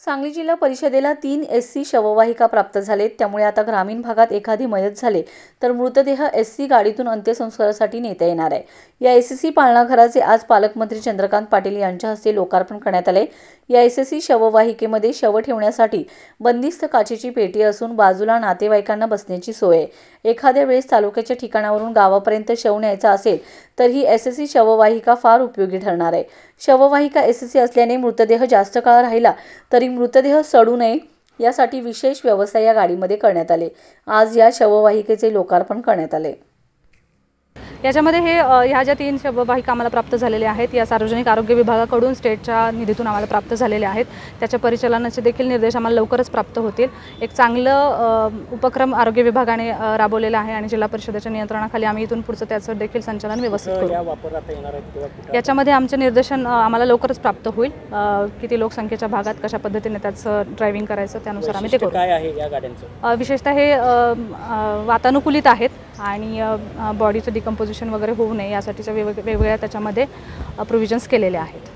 सांगली जिल्हा परिषदेला 3 एससी शववाहिका प्राप्त झालेत। त्यामुळे आता ग्रामीण भागात एखादी मयत झाले तर मृतदेह एससी गाडीतून अंत्यसंस्कारासाठी नेता येणार आहे। या एससी पाळणाघराचे आज पालकमंत्री चंद्रकांत पाटील यांच्या हस्ते लोकार्पण करण्यात आले। या एससी शववाहिकेमध्ये शव ठेवण्यासाठी बंदिस्त काचेची पेटी असून बाजूला नातेवाईकांना बसण्याची सोय आहे। एखाद्या वेळेस तालुक्याच्या ठिकाणावरून गावापर्यंत शव न्यायचा असेल तर ही एससी शववाहिका फार उपयोगी ठरणार आहे। शववाहिका एससी असल्याने मृतदेह जास्त काळ राहिला तरी मृतदेह सडू नये यासाठी विशेष व्यवस्था या गाडीमध्ये करण्यात आले। आज या शववाहिकेचे लोकार्पण करण्यात आले। याच्यामध्ये ह्या ज्या 3 शववाहिका आम्हाला प्राप्त झालेल्या आहेत या सार्वजनिक आरोग्य विभागाकडून स्टेटच्या निधीतून आम्हाला प्राप्त झालेल्या आहेत। त्याच्या परिचालनाचे देखील निर्देश आम्हाला लवकरच प्राप्त होतील। एक चांगलं उपक्रम आरोग्य विभागाने राबवलेला आहे आणि जिल्हा परिषदेच्या नियंत्रणाखाली आम्ही इथून पुढचं त्याचं देखील संचालन व्यवस्थित करू। याच्यामध्ये आमचे निर्देशन आम्हाला लवकरच प्राप्त होईल। किती लोकसंख्येच्या भागात कशा पद्धतीने त्याचं ड्रायव्हिंग करायचं त्यानुसार आम्ही ते करू। काय आहे या गाड्यांचं विशेषतः हे वातानुकूलित आहेत आणि बॉडीचं डिकम्पोजिशन वगैरे होऊ नये यासाठीच्या वेगवेगळ्या त्याच्यामध्ये प्रोव्हिजन्स केलेले आहेत।